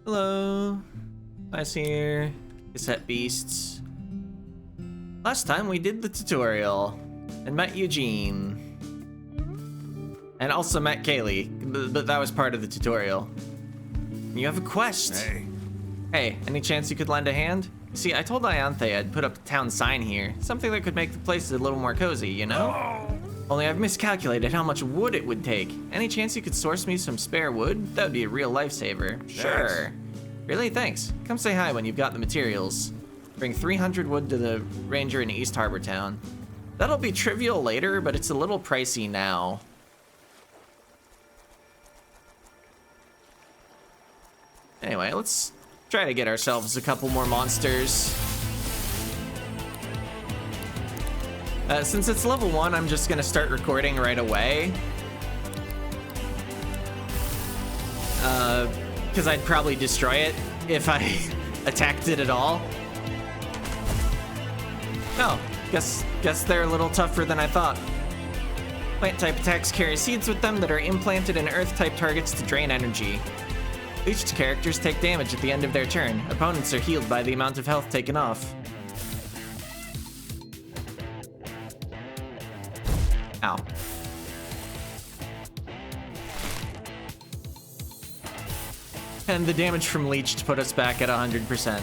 Hello. Nice here. Cassette beasts. Last time we did the tutorial and met Eugene. And also met Kaylee, but that was part of the tutorial. You have a quest. Hey, any chance you could lend a hand? See, I told Ianthe I'd put up a town sign here. Something that could make the place a little more cozy, you know? Only I've miscalculated how much wood it would take. Any chance you could source me some spare wood? That would be a real lifesaver. Sure. Really? Thanks. Come say hi when you've got the materials. Bring 300 wood to the ranger in East Harbor Town. That'll be trivial later, but it's a little pricey now. Anyway, let's try to get ourselves a couple more monsters. Since it's level 1, I'm just gonna start recording right away. Because I'd probably destroy it if I attacked it at all. Oh, guess they're a little tougher than I thought. Plant-type attacks carry seeds with them that are implanted in Earth-type targets to drain energy. Each characters take damage at the end of their turn. Opponents are healed by the amount of health taken off. Ow. And the damage from Leech put us back at 100%.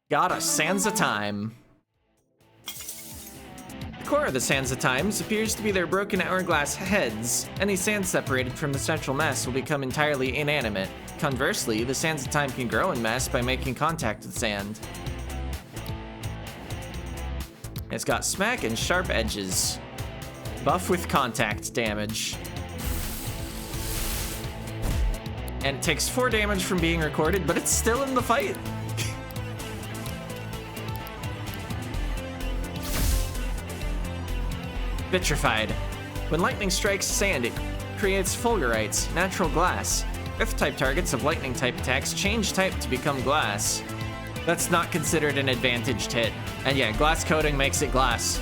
Got a Sansa Time. The core of the Sansa Times appears to be their broken hourglass heads. Any sand separated from the central mass will become entirely inanimate. Conversely, the Sansa Time can grow in mass by making contact with sand. It's got smack and sharp edges. Buff with contact damage. And it takes 4 damage from being recorded, but it's still in the fight. Vitrified. When lightning strikes sand, it creates fulgurites, natural glass. Earth-type targets of lightning-type attacks change type to become glass. That's not considered an advantaged hit. And yeah, glass coating makes it glass.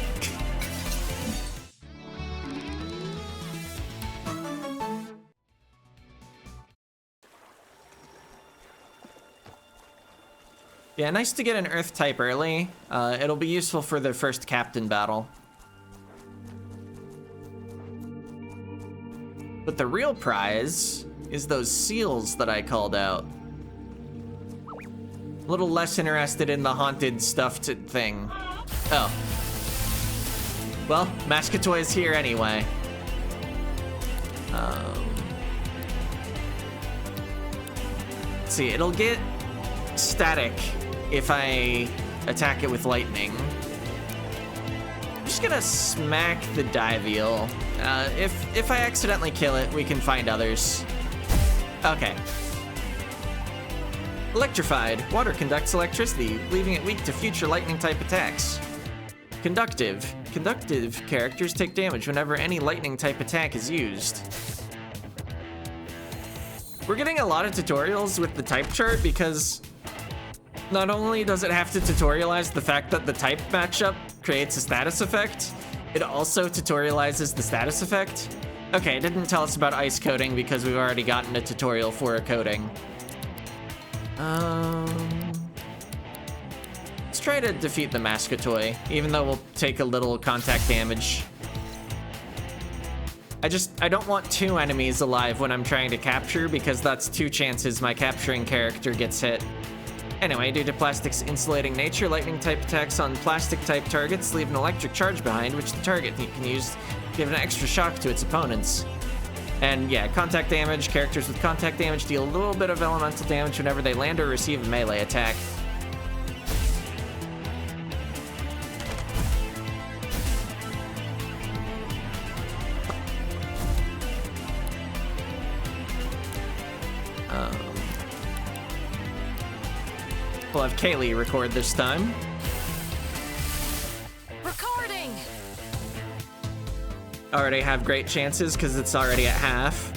Yeah, nice to get an Earth type early. It'll be useful for the first captain battle. But the real prize is those seals that I called out. A little less interested in the haunted stuffed thing. Oh. Well, Mascatoy is here anyway. Let's see, it'll get static if I attack it with lightning. I'm just gonna smack the dive eel. If I accidentally kill it, we can find others. Okay. Electrified. Water conducts electricity, leaving it weak to future lightning-type attacks. Conductive. Conductive characters take damage whenever any lightning-type attack is used. We're getting a lot of tutorials with the type chart because not only does it have to tutorialize the fact that the type matchup creates a status effect, it also tutorializes the status effect. Okay, it didn't tell us about ice coating because we've already gotten a tutorial for a coating. Let's try to defeat the Mascatoy, even though we'll take a little contact damage. I don't want 2 enemies alive when I'm trying to capture because that's 2 chances my capturing character gets hit. Anyway, due to plastic's insulating nature, lightning-type attacks on plastic-type targets leave an electric charge behind, which the target can use to give an extra shock to its opponents. And yeah, contact damage. Characters with contact damage deal a little bit of elemental damage whenever they land or receive a melee attack. We'll have Kaylee record this time. Recording! Already have great chances because it's already at half.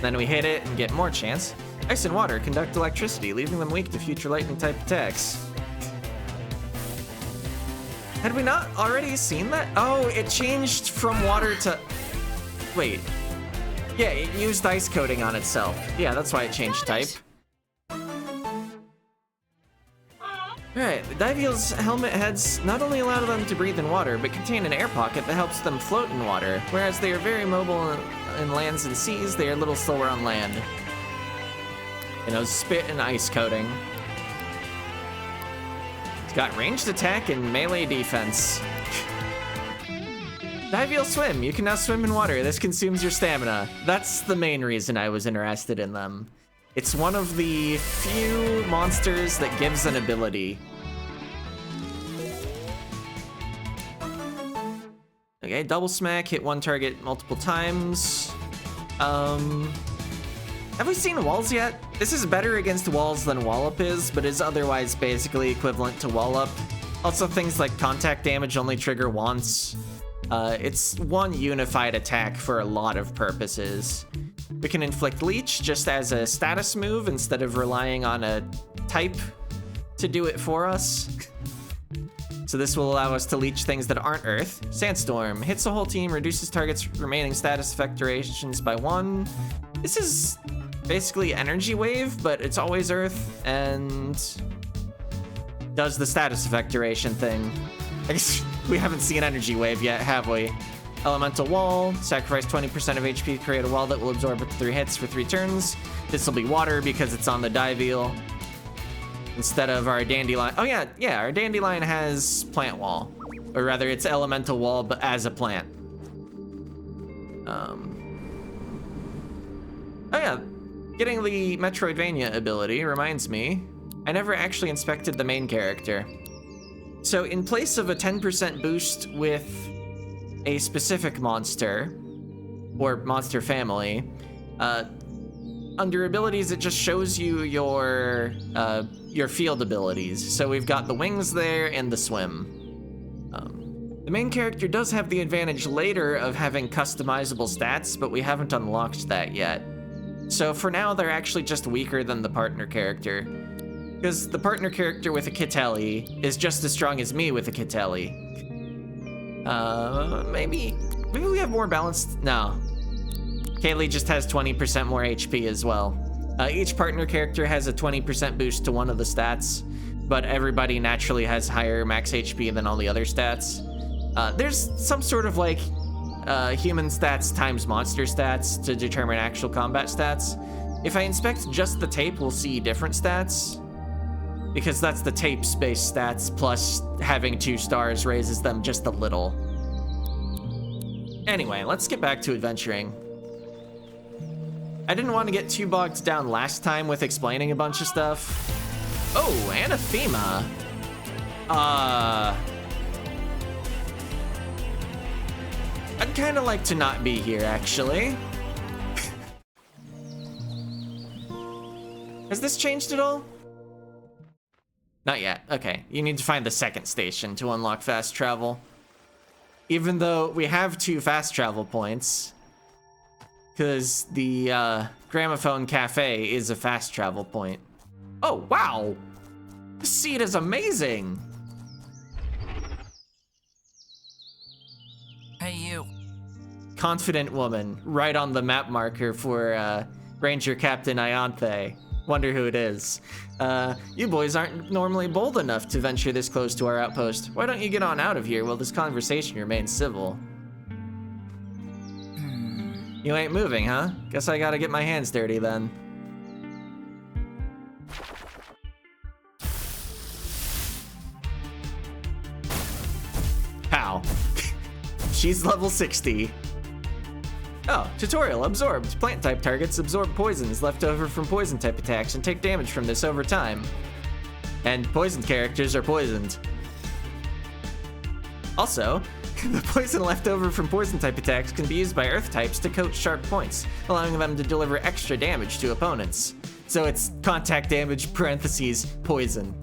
Then we hit it and get more chance. Ice and water conduct electricity, leaving them weak to future lightning-type attacks. Had we not already seen that? Oh, it changed from water to... Wait. Yeah, it used ice coating on itself. Yeah, that's why it changed type. Alright, the dive eel's helmet heads not only allow them to breathe in water, but contain an air pocket that helps them float in water. Whereas they are very mobile in lands and seas, they are a little slower on land. You know, spit and ice coating. It's got ranged attack and melee defense. Dive eel swim. You can now swim in water. This consumes your stamina. That's the main reason I was interested in them. It's one of the few monsters that gives an ability. Okay, double smack, hit one target multiple times. Have we seen walls yet? This is better against walls than Wallop is, but is otherwise basically equivalent to Wallop. Also, things like contact damage only trigger once. It's one unified attack for a lot of purposes. We can inflict leech just as a status move instead of relying on a type to do it for us. So this will allow us to leech things that aren't Earth. Sandstorm hits the whole team, reduces targets' remaining status effect durations by 1. This is basically Energy Wave, but it's always Earth and does the status effect duration thing. I guess we haven't seen Energy Wave yet, have we? Elemental Wall, sacrifice 20% of HP to create a wall that will absorb up to 3 hits for 3 turns. This will be water because it's on the dive eel instead of our dandelion. Oh yeah, our dandelion has plant wall, or rather it's elemental wall, but as a plant. Oh yeah, getting the Metroidvania ability reminds me, I never actually inspected the main character. So in place of a 10% boost with a specific monster, or monster family, under abilities, it just shows you your field abilities. So we've got the wings there and the swim. The main character does have the advantage later of having customizable stats, but we haven't unlocked that yet. So for now, they're actually just weaker than the partner character. Because the partner character with a Kitelli is just as strong as me with a Kitelli. Maybe we have more balanced. No. Kaylee just has 20% more HP as well. Each partner character has a 20% boost to one of the stats, but everybody naturally has higher max HP than all the other stats. There's some sort of like human stats times monster stats to determine actual combat stats. If I inspect just the tape, we'll see different stats, because that's the tape's base stats, plus having 2 stars raises them just a little. Anyway, let's get back to adventuring. I didn't want to get too bogged down last time with explaining a bunch of stuff. Oh, anathema. I'd kind of like to not be here, actually. Has this changed at all? Not yet. Okay, you need to find the second station to unlock fast travel. Even though we have 2 fast travel points, because the Gramophone Cafe is a fast travel point. Oh, wow! This seat is amazing! Hey, you. Confident woman, right on the map marker for Ranger Captain Ianthe. Wonder who it is. You boys aren't normally bold enough to venture this close to our outpost. Why don't you get on out of here while this conversation remains civil? You ain't moving, huh? Guess I gotta get my hands dirty then. How? She's level 60. Oh, tutorial, absorbed. Plant type targets absorb poisons left over from poison type attacks and take damage from this over time. And poisoned characters are poisoned. Also, the poison left over from poison type attacks can be used by earth types to coat sharp points, allowing them to deliver extra damage to opponents. So it's contact damage parentheses poison.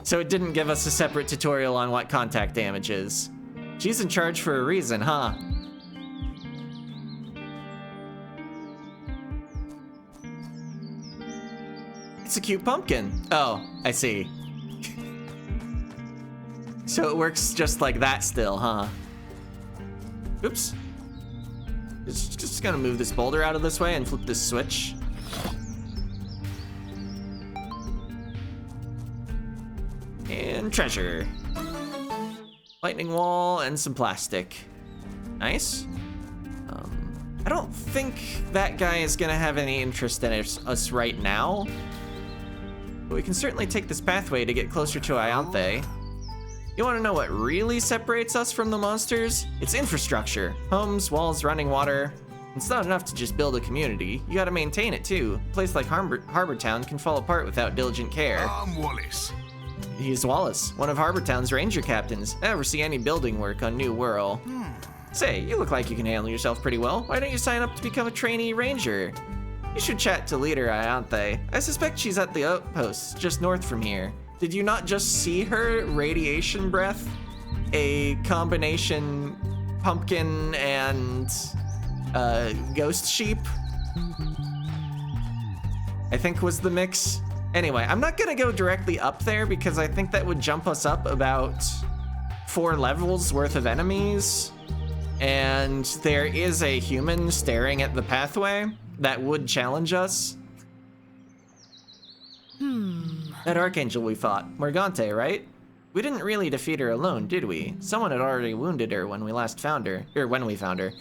So it didn't give us a separate tutorial on what contact damage is. She's in charge for a reason, huh? It's a cute pumpkin. Oh, I see. So it works just like that still, huh? Oops. Just gonna move this boulder out of this way and flip this switch. And treasure. Lightning wall and some plastic. Nice. I don't think that guy is gonna have any interest in us right now. But we can certainly take this pathway to get closer to Ianthe. You wanna know what really separates us from the monsters? It's infrastructure. Homes, walls, running water. It's not enough to just build a community. You gotta maintain it too. A place like Harbor Town can fall apart without diligent care. I'm Wallace. He's Wallace, one of Harbor Town's ranger captains. I never see any building work on New Whirl. Say, you look like you can handle yourself pretty well. Why don't you sign up to become a trainee ranger? You should chat to leader Ianthe. I suspect she's at the outpost, just north from here. Did you not just see her radiation breath? A combination pumpkin and ghost sheep? I think was the mix. Anyway, I'm not gonna go directly up there because I think that would jump us up about 4 levels worth of enemies. And there is a human staring at the pathway that would challenge us. That Archangel we fought, Morgante, right? We didn't really defeat her alone, did we? Someone had already wounded her when we last found her, or when we found her.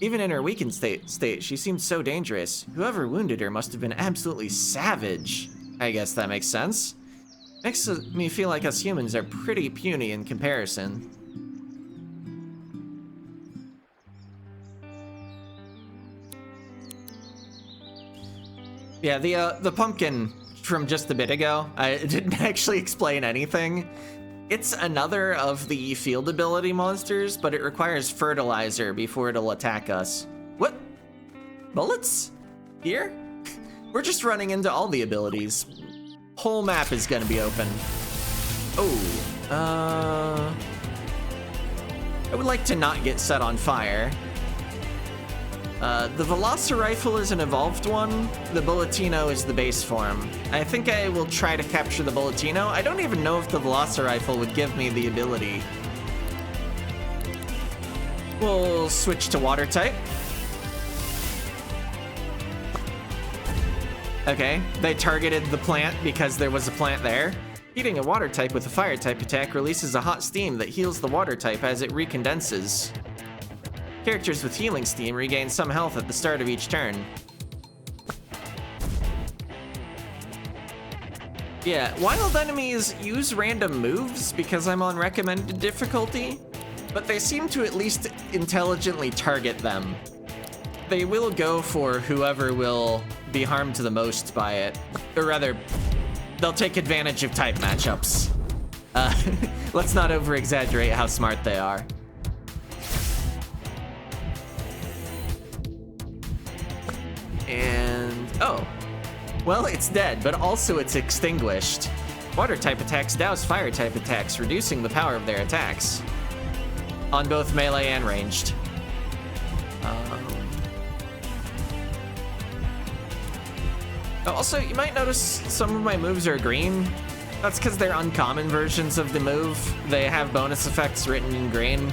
Even in her weakened state, she seemed so dangerous. Whoever wounded her must have been absolutely savage. I guess that makes sense. Makes me feel like us humans are pretty puny in comparison. Yeah, the pumpkin from just a bit ago, I didn't actually explain anything. It's another of the field ability monsters, but it requires fertilizer before it'll attack us. What? Bullets? Here? We're just running into all the abilities. Whole map is gonna be open. Oh, I would like to not get set on fire. The Velocirifle is an evolved one. The Bulletino is the base form. I think I will try to capture the Bulletino. I don't even know if the Velocirifle would give me the ability. We'll switch to water type. Okay, they targeted the plant because there was a plant there. Heating a water type with a fire type attack releases a hot steam that heals the water type as it recondenses. Characters with healing steam regain some health at the start of each turn. Yeah, wild enemies use random moves because I'm on recommended difficulty, but they seem to at least intelligently target them. They will go for whoever will be harmed the most by it. Or rather, they'll take advantage of type matchups. Let's not over-exaggerate how smart they are. And, oh. Well, it's dead, but also it's extinguished. Water type attacks douse fire type attacks, reducing the power of their attacks. On both melee and ranged. Also, you might notice some of my moves are green. That's because they're uncommon versions of the move. They have bonus effects written in green.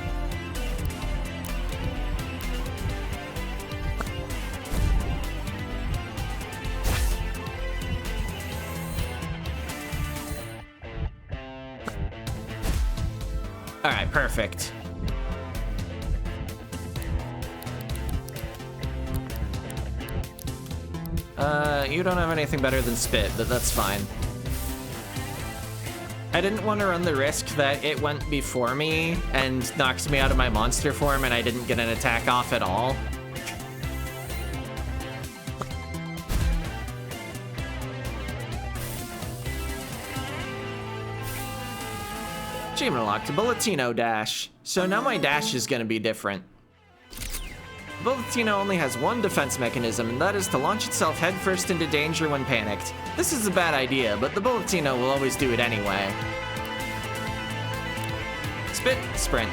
All right, perfect. You don't have anything better than spit, but that's fine. I didn't want to run the risk that it went before me and knocked me out of my monster form and I didn't get an attack off at all. Achievement unlocked, Bulletino dash. So now my dash is gonna be different. Bulletino only has one defense mechanism, and that is to launch itself headfirst into danger when panicked. This is a bad idea, but the Bulletino will always do it anyway. Spit, sprint.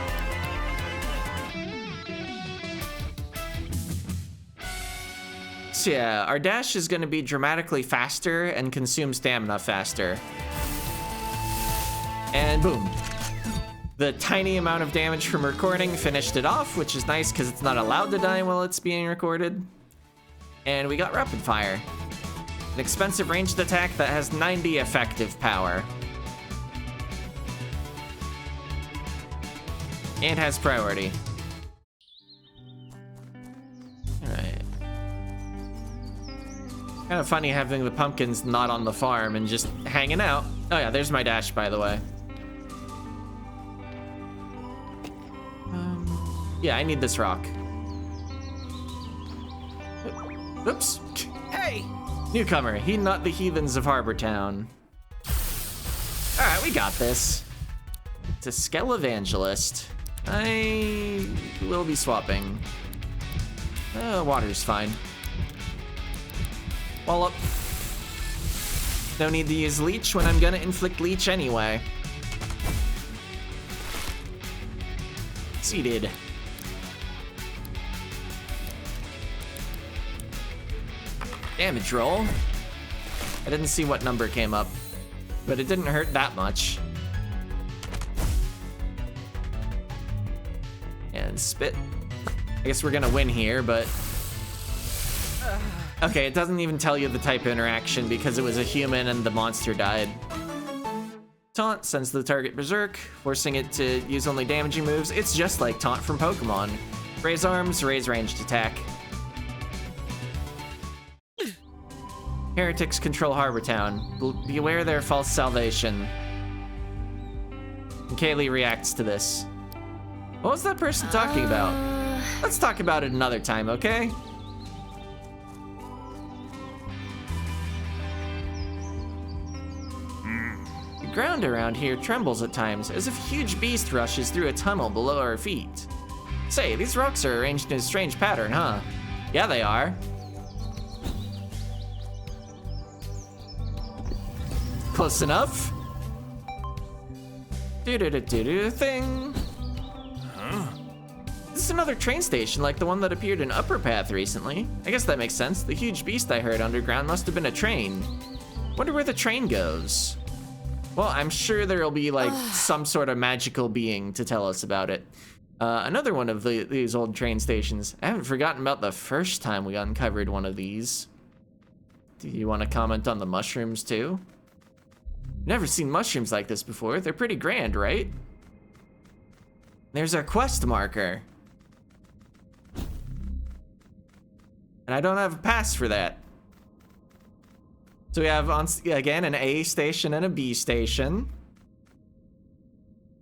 So yeah, our dash is gonna be dramatically faster and consume stamina faster. And boom. The tiny amount of damage from recording finished it off, which is nice because it's not allowed to die while it's being recorded. And we got rapid fire. An expensive ranged attack that has 90 effective power. And has priority. Alright. Kind of funny having the pumpkins not on the farm and just hanging out. Oh yeah, there's my dash, by the way. Yeah, I need this rock. Oops. Hey! Newcomer, heed not the heathens of Harbor Town. Alright, we got this. It's a Skell Evangelist. I will be swapping. Water's fine. Wallop. No need to use leech when I'm gonna inflict leech anyway. Seated. Damage roll. I didn't see what number came up, but it didn't hurt that much. And spit. I guess we're gonna win here, but... Okay, it doesn't even tell you the type of interaction because it was a human and the monster died. Taunt sends the target berserk, forcing it to use only damaging moves. It's just like Taunt from Pokemon. Raise arms, raise ranged attack. Heretics control Harbor Town. Beware their false salvation. And Kaylee reacts to this. What was that person talking about? Let's talk about it another time, okay? The ground around here trembles at times, as if a huge beast rushes through a tunnel below our feet. Say, these rocks are arranged in a strange pattern, huh? Yeah, they are. Close enough. Do-do-do-do-do thing. Huh? This is another train station like the one that appeared in Upper Path recently. I guess that makes sense. The huge beast I heard underground must have been a train. Wonder where the train goes. Well, I'm sure there'll be like some sort of magical being to tell us about it. Another one of these old train stations. I haven't forgotten about the first time we uncovered one of these. Do you want to comment on the mushrooms too? Never seen mushrooms like this before. They're pretty grand, right? There's our quest marker. And I don't have a pass for that. So we have, again, an A station and a B station.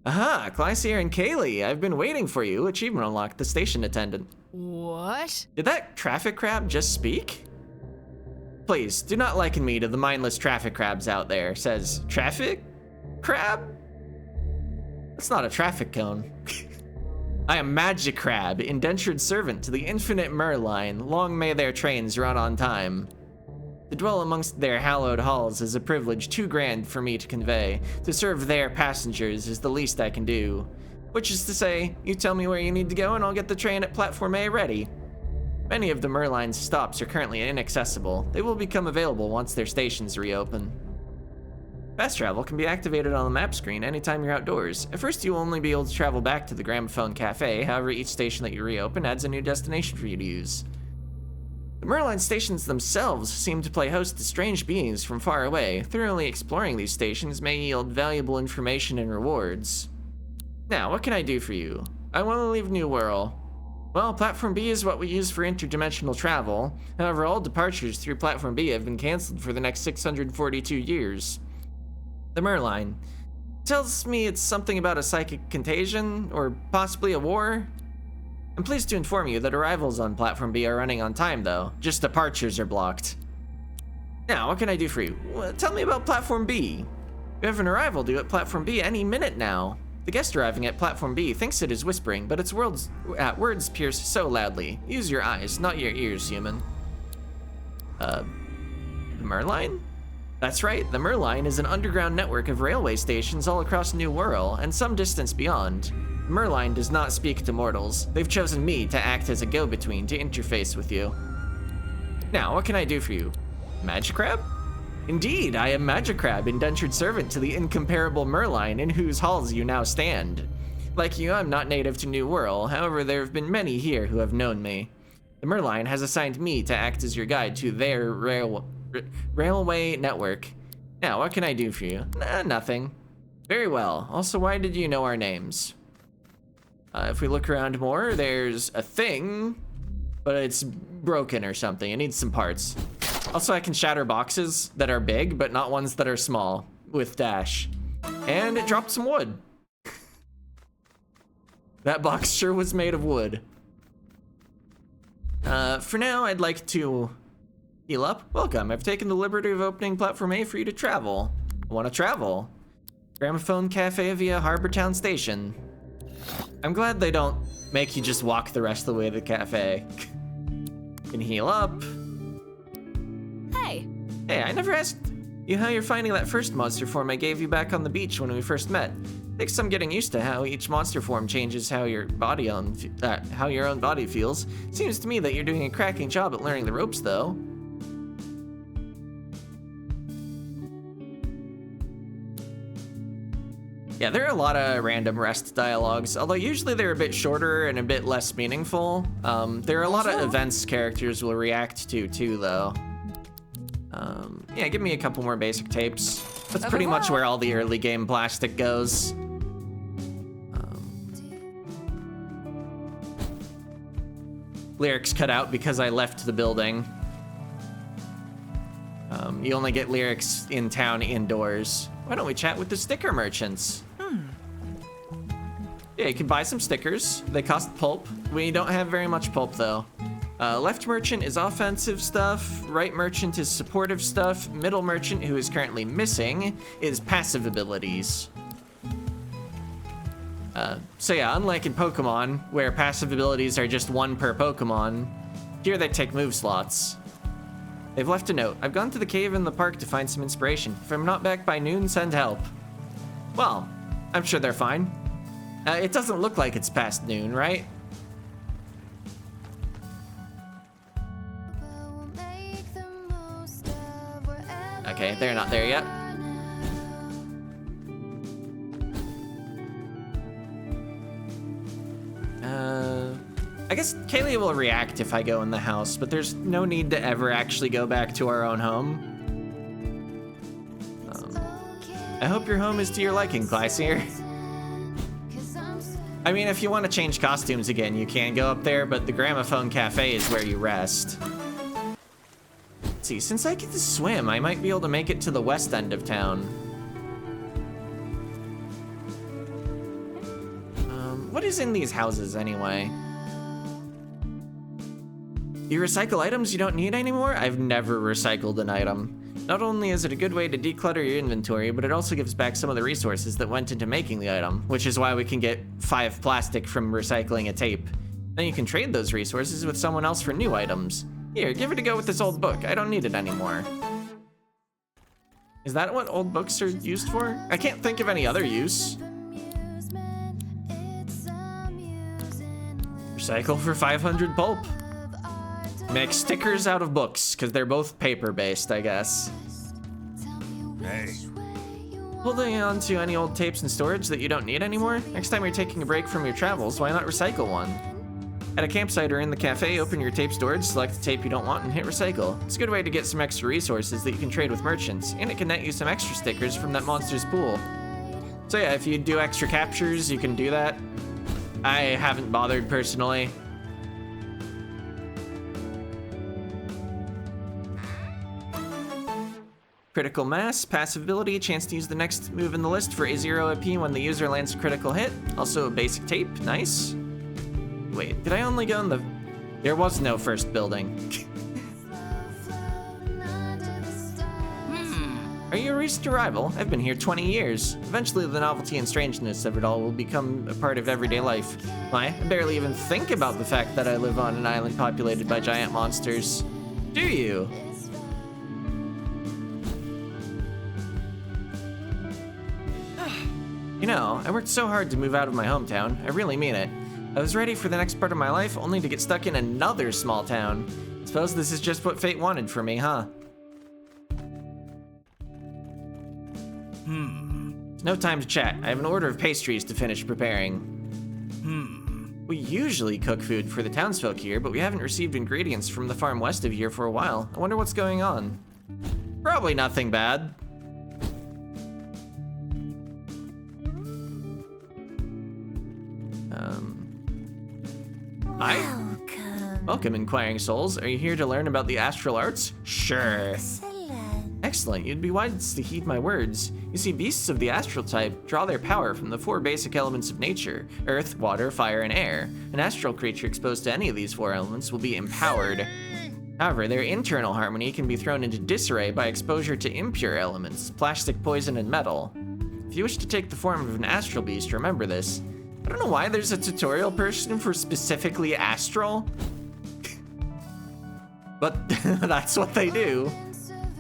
Aha, Clycier and Kaylee, I've been waiting for you. Achievement unlocked, the station attendant. What? Did that traffic crab just speak? Please, do not liken me to the mindless traffic crabs out there, says traffic crab? That's not a traffic cone. I am Magic Crab, indentured servant to the infinite Merline. Long may their trains run on time. To dwell amongst their hallowed halls is a privilege too grand for me to convey. To serve their passengers is the least I can do. Which is to say, you tell me where you need to go and I'll get the train at platform A ready. Many of the Merline's stops are currently inaccessible. They will become available once their stations reopen. Fast travel can be activated on the map screen anytime you're outdoors. At first, you will only be able to travel back to the Gramophone Cafe. However, each station that you reopen adds a new destination for you to use. The Merline stations themselves seem to play host to strange beings from far away. Thoroughly exploring these stations may yield valuable information and rewards. Now, what can I do for you? I want to leave New Whirl. Well, Platform B is what we use for interdimensional travel. However, all departures through Platform B have been canceled for the next 642 years. The Merline tells me it's something about a psychic contagion, or possibly a war. I'm pleased to inform you that arrivals on Platform B are running on time, though. Just departures are blocked. Now, what can I do for you? Well, tell me about Platform B. We have an arrival due at Platform B any minute now. The guest arriving at Platform B thinks it is whispering, but its words pierce so loudly. Use your eyes, not your ears, human. The Merline? That's right, the Merline is an underground network of railway stations all across New Whirl, and some distance beyond. Merline does not speak to mortals. They've chosen me to act as a go-between to interface with you. Now, what can I do for you? Magic Crab? Indeed, I am Magic Crab, indentured servant to the incomparable Merline in whose halls you now stand. Like you, I'm not native to New Whirl. However, there have been many here who have known me. The Merline has assigned me to act as your guide to their railway network. Now, what can I do for you? Nothing. Very well. Also, why did you know our names? If we look around more, there's a thing, but it's broken or something. It needs some parts. Also, I can shatter boxes that are big, but not ones that are small, with dash. And it dropped some wood. That box sure was made of wood. For now, I'd like to heal up. Welcome. I've taken the liberty of opening platform A for you to travel. I want to travel. Gramophone Cafe via Harbortown Station. I'm glad they don't make you just walk the rest of the way to the cafe. Can heal up. Hey. Hey, I never asked you how you're finding that first monster form I gave you back on the beach when we first met. Takes some getting used to how each monster form changes how your own body feels. Seems to me that you're doing a cracking job at learning the ropes, though. Yeah, there are a lot of random rest dialogues, although usually they're a bit shorter and a bit less meaningful. There are a lot of events characters will react to, too, though. Yeah, give me a couple more basic tapes. That's pretty much where all the early game plastic goes. Lyrics cut out because I left the building. You only get lyrics in town indoors. Why don't we chat with the sticker merchants? Yeah, you can buy some stickers. They cost pulp. We don't have very much pulp, though. Left merchant is offensive stuff. Right merchant is supportive stuff. Middle merchant, who is currently missing, is passive abilities. So yeah, unlike in Pokemon, where passive abilities are just one per Pokemon, here they take move slots. They've left a note. I've gone to the cave in the park to find some inspiration. If I'm not back by noon, send help. Well, I'm sure they're fine. It doesn't look like it's past noon, right? Okay, they're not there yet. I guess Kaylee will react if I go in the house, but there's no need to ever actually go back to our own home. I hope your home is to your liking, Glycier. I mean, if you want to change costumes again, you can go up there, but the Gramophone Cafe is where you rest. Let's see, since I get to swim, I might be able to make it to the west end of town. What is in these houses, anyway? You recycle items you don't need anymore? I've never recycled an item. Not only is it a good way to declutter your inventory, but it also gives back some of the resources that went into making the item, which is why we can get 5 plastic from recycling a tape. Then you can trade those resources with someone else for new items. Here, give it a go with this old book. I don't need it anymore. Is that what old books are used for? I can't think of any other use. Recycle for 500 pulp. Make stickers out of books, because they're both paper-based, I guess. Hey. Holding on to any old tapes in storage that you don't need anymore? Next time you're taking a break from your travels, why not recycle one? At a campsite or in the cafe, open your tape storage, select the tape you don't want, and hit recycle. It's a good way to get some extra resources that you can trade with merchants, and it can net you some extra stickers from that monster's pool. So yeah, if you do extra captures, you can do that. I haven't bothered personally. Critical mass, passive ability, chance to use the next move in the list for a 0 AP when the user lands a critical hit. Also a basic tape, nice. Wait, did I only go in the... There was no first building. Are you a recent arrival? I've been here 20 years. Eventually the novelty and strangeness of it all will become a part of everyday life. Why, I barely even think about the fact that I live on an island populated by giant monsters. Do you? You know, I worked so hard to move out of my hometown. I really mean it. I was ready for the next part of my life, only to get stuck in another small town. Suppose this is just what fate wanted for me, huh? There's no time to chat. I have an order of pastries to finish preparing. We usually cook food for the townsfolk here, but we haven't received ingredients from the farm west of here for a while. I wonder what's going on. Probably nothing bad. Hi. Welcome, inquiring souls. Are you here to learn about the astral arts? Sure. Excellent. You'd be wise to heed my words. You see, beasts of the astral type draw their power from the 4 basic elements of nature: earth, water, fire, and air. An astral creature exposed to any of these 4 elements will be empowered. However, their internal harmony can be thrown into disarray by exposure to impure elements: plastic, poison, and metal. If you wish to take the form of an astral beast, remember this. I don't know why there's a tutorial person for specifically astral, but that's what they do.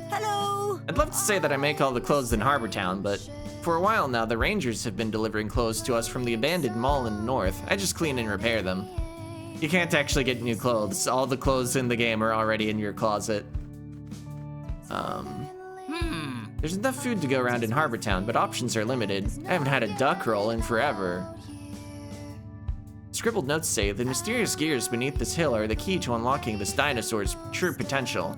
Hello! I'd love to say that I make all the clothes in Harbor Town, but for a while now, the Rangers have been delivering clothes to us from the abandoned mall in the north. I just clean and repair them. You can't actually get new clothes. All the clothes in the game are already in your closet. There's enough food to go around in Harbor Town, but options are limited. I haven't had a duck roll in forever. Scribbled notes say the mysterious gears beneath this hill are the key to unlocking this dinosaur's true potential.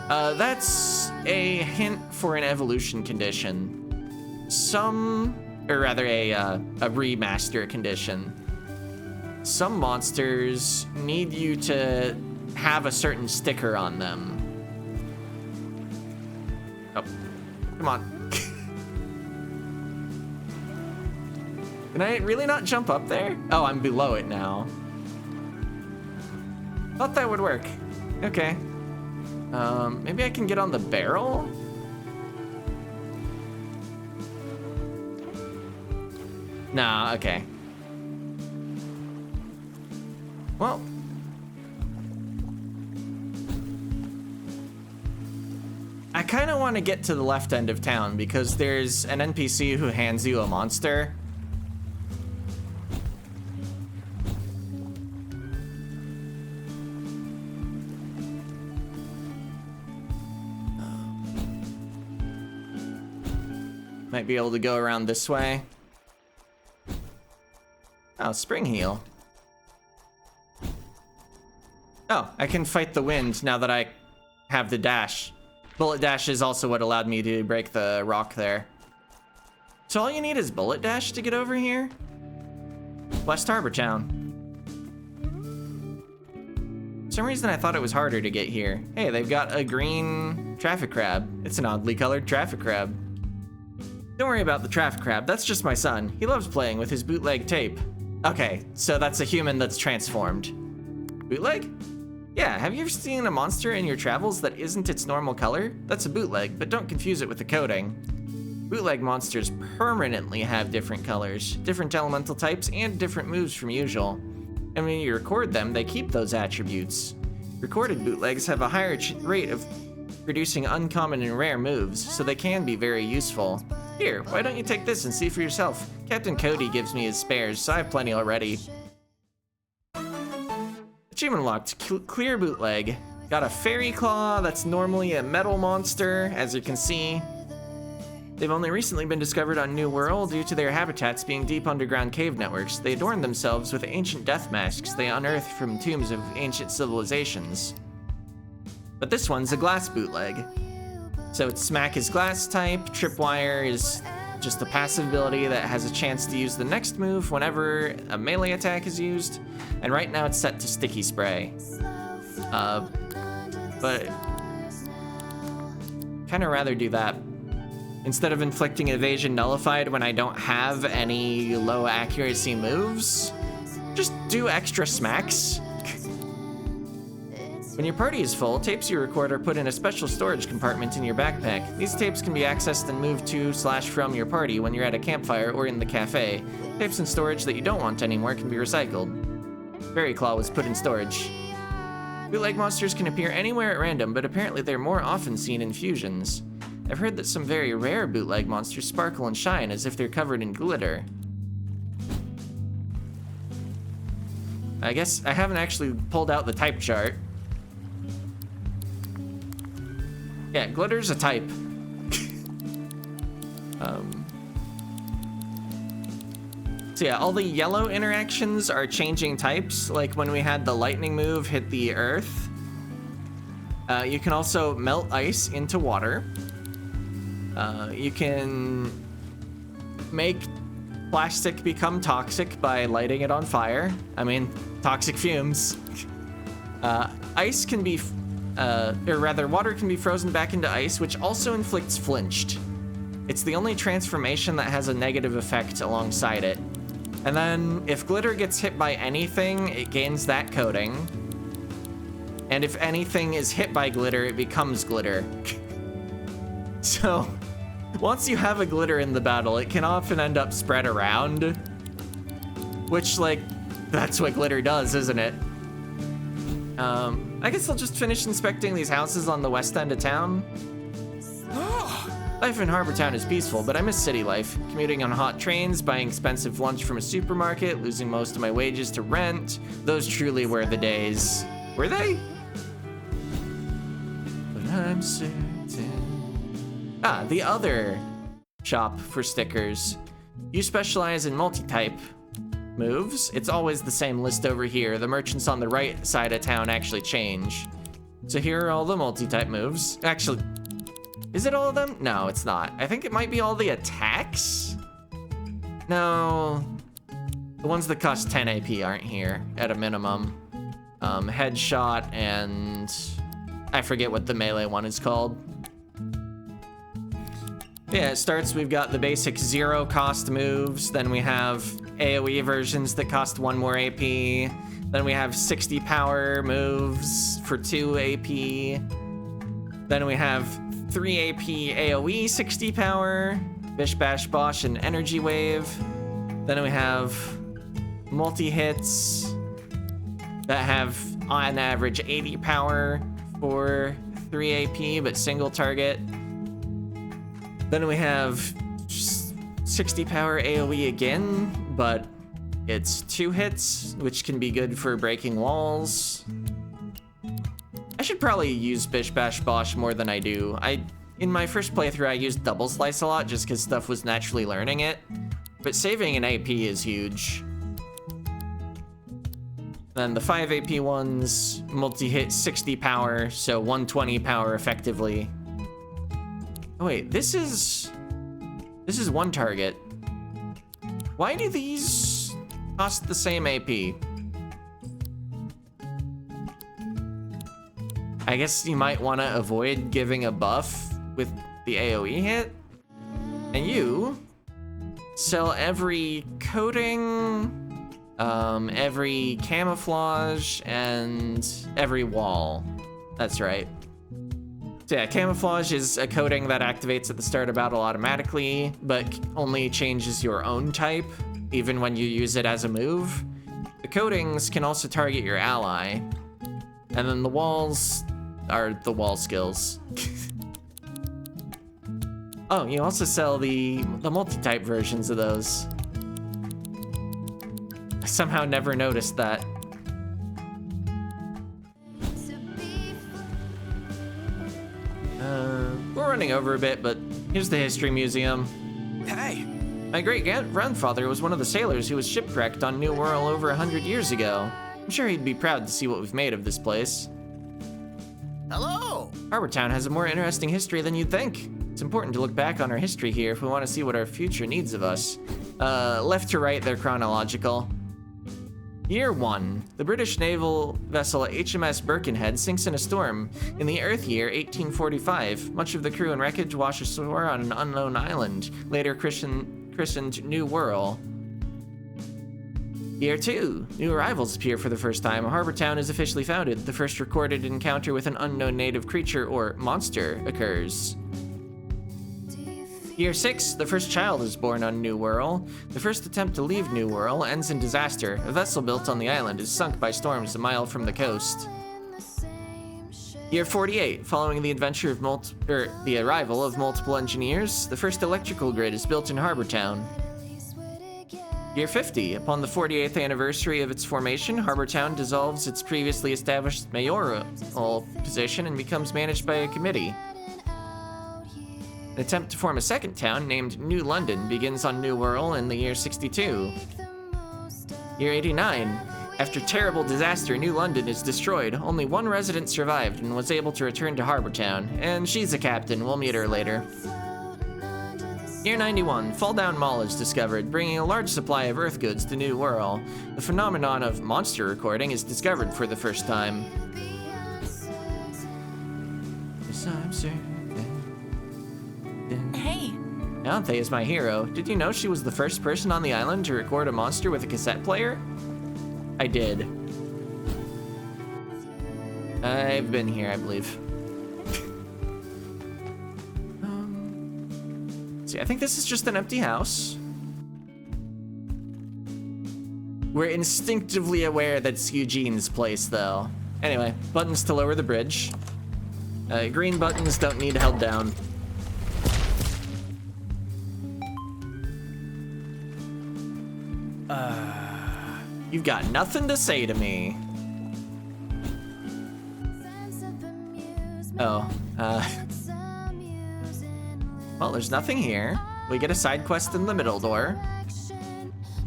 That's a hint for an evolution condition. Or rather a remaster condition. Some monsters need you to have a certain sticker on them. Oh, come on. Can I really not jump up there? Oh, I'm below it now. Thought that would work. Okay. Maybe I can get on the barrel? Nah, okay. Well. I kind of want to get to the left end of town because there's an NPC who hands you a monster. Might be able to go around this way. Oh, spring heal. Oh, I can fight the wind now that I have the dash. Bullet dash is also what allowed me to break the rock there. So all you need is bullet dash to get over here? West Harbor Town. For some reason I thought it was harder to get here. Hey, they've got a green traffic crab. It's an oddly colored traffic crab. Don't worry about the traffic crab, that's just my son. He loves playing with his bootleg tape. Okay, so that's a human that's transformed. Bootleg? Yeah, have you ever seen a monster in your travels that isn't its normal color? That's a bootleg, but don't confuse it with the coding. Bootleg monsters permanently have different colors, different elemental types, and different moves from usual. And when you record them, they keep those attributes. Recorded bootlegs have a higher rate of producing uncommon and rare moves, so they can be very useful. Here, why don't you take this and see for yourself? Captain Cody gives me his spares, so I have plenty already. Achievement unlocked, clear bootleg. Got a fairy claw that's normally a metal monster, as you can see. They've only recently been discovered on New World due to their habitats being deep underground cave networks. They adorn themselves with ancient death masks they unearthed from tombs of ancient civilizations. But this one's a glass bootleg. So its smack is glass type, tripwire is just a passive ability that has a chance to use the next move whenever a melee attack is used, and right now it's set to sticky spray. But kinda rather do that. Instead of inflicting evasion nullified when I don't have any low accuracy moves, just do extra smacks. When your party is full, tapes you record are put in a special storage compartment in your backpack. These tapes can be accessed and moved to/from your party when you're at a campfire or in the cafe. Tapes in storage that you don't want anymore can be recycled. Fairy Claw was put in storage. Bootleg monsters can appear anywhere at random, but apparently they're more often seen in fusions. I've heard that some very rare bootleg monsters sparkle and shine as if they're covered in glitter. I guess I haven't actually pulled out the type chart. Yeah, glitter's a type. So yeah, all the yellow interactions are changing types, like when we had the lightning move hit the earth. You can also melt ice into water. You can make plastic become toxic by lighting it on fire. I mean, toxic fumes. Ice can be, or rather, water can be frozen back into ice, which also inflicts flinched. It's the only transformation that has a negative effect alongside it. And then, if glitter gets hit by anything, it gains that coating. And if anything is hit by glitter, it becomes glitter. So, once you have a glitter in the battle, it can often end up spread around. Which, like, that's what glitter does, isn't it? I guess I'll just finish inspecting these houses on the west end of town. Life in Harbor Town is peaceful, but I miss city life. Commuting on hot trains, buying expensive lunch from a supermarket, losing most of my wages to rent. Those truly were the days. Were they? But I'm certain. Ah, the other shop for stickers. You specialize in multi-type moves. It's always the same list over here. The merchants on the right side of town actually change. So here are all the multi-type moves. Actually, is it all of them? No, it's not. I think it might be all the attacks? No. The ones that cost 10 AP aren't here at a minimum. Headshot and I forget what the melee one is called. Yeah, it starts, we've got the basic 0 cost moves, then we have AoE versions that cost 1 more AP, then we have 60 power moves for 2 AP, then we have 3 AP AoE 60 power, Bish Bash Bosh and Energy Wave, then we have multi-hits that have on average 80 power for 3 AP but single target. Then we have 60 power AoE again, but it's 2 hits, which can be good for breaking walls. I should probably use Bish Bash Bosh more than I do. In my first playthrough, I used Double Slice a lot just because stuff was naturally learning it, but saving an AP is huge. Then the 5 AP ones, multi-hit 60 power, so 120 power effectively. Oh wait, this is 1 target. Why do these cost the same AP? I guess you might want to avoid giving a buff with the AoE hit. And you sell every coating, every camouflage, and every wall. That's right. So yeah, camouflage is a coating that activates at the start of battle automatically, but only changes your own type, even when you use it as a move. The coatings can also target your ally. And then the walls are the wall skills. Oh, you also sell the multi-type versions of those. I somehow never noticed that. We're running over a bit, but here's the History Museum. Hey! My great-grandfather was one of the sailors who was shipwrecked on New World over 100 years ago. I'm sure he'd be proud to see what we've made of this place. Hello! Harbor Town has a more interesting history than you'd think. It's important to look back on our history here if we want to see what our future needs of us. Left to right, they're chronological. Year 1. The British naval vessel HMS Birkenhead sinks in a storm. In the Earth year 1845, much of the crew and wreckage wash ashore on an unknown island, later christened New World. Year 2. New arrivals appear for the first time. Harbor Town is officially founded. The first recorded encounter with an unknown native creature or monster occurs. Year 6, the first child is born on New World. The first attempt to leave New World ends in disaster. A vessel built on the island is sunk by storms a mile from the coast. Year 48, following the adventure of the arrival of multiple engineers, the first electrical grid is built in Harbor Town. Year 50, upon the 48th anniversary of its formation, Harbor Town dissolves its previously established mayoral position and becomes managed by a committee. An attempt to form a second town named New London begins on New World in the year 62. Year 89. After terrible disaster, New London is destroyed. Only one resident survived and was able to return to Harbor Town. And she's a captain. We'll meet her later. Year 91. Fall Down Mall is discovered, bringing a large supply of Earth goods to New Whirl. The phenomenon of monster recording is discovered for the first time. Hey. Yanthe is my hero. Did you know she was the first person on the island to record a monster with a cassette player? I did. I've been here, I believe. See, I think this is just an empty house. We're instinctively aware that's Eugene's place, though. Anyway, buttons to lower the bridge. Green buttons don't need held down. You've got nothing to say to me. Oh, well, there's nothing here. We get a side quest in the middle door.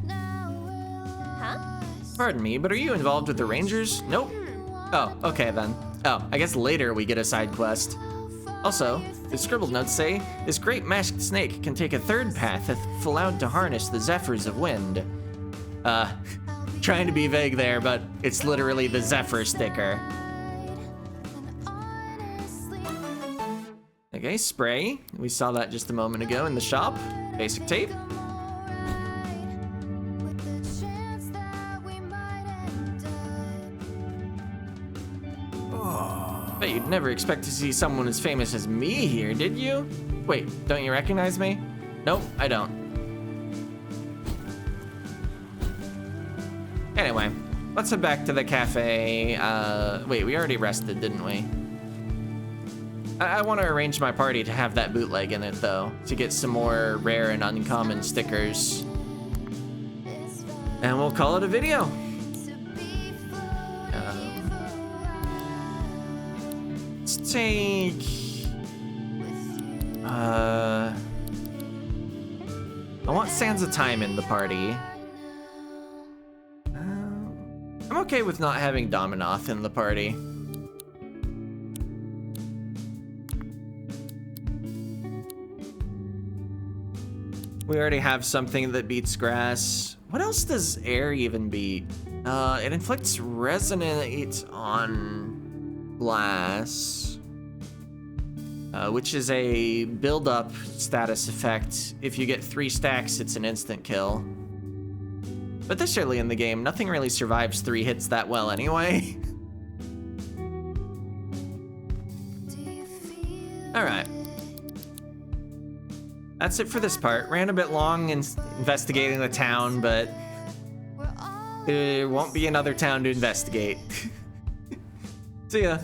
Huh? Pardon me, but are you involved with the Rangers? Nope. Oh, okay then. Oh, I guess later we get a side quest. Also, the scribbled notes say, this great masked snake can take a third path if allowed to harness the zephyrs of wind. Trying to be vague there, but it's literally the Zephyr sticker. Okay, spray. We saw that just a moment ago in the shop. Basic tape. Bet you'd never expect to see someone as famous as me here, did you? Wait, don't you recognize me? Nope, I don't. Anyway, let's head back to the cafe. Wait, we already rested, didn't we? I want to arrange my party to have that bootleg in it, though, to get some more rare and uncommon stickers. And we'll call it a video. Let's take... I want Sands of Time in the party. I'm okay with not having Dominoth in the party. We already have something that beats grass. What else does air even beat? It inflicts resonate on glass, which is a build-up status effect. If you get 3 stacks, it's an instant kill. But this early in the game, nothing really survives 3 hits that well anyway. Alright. That's it for this part. Ran a bit long in investigating the town, but there won't be another town to investigate. See ya.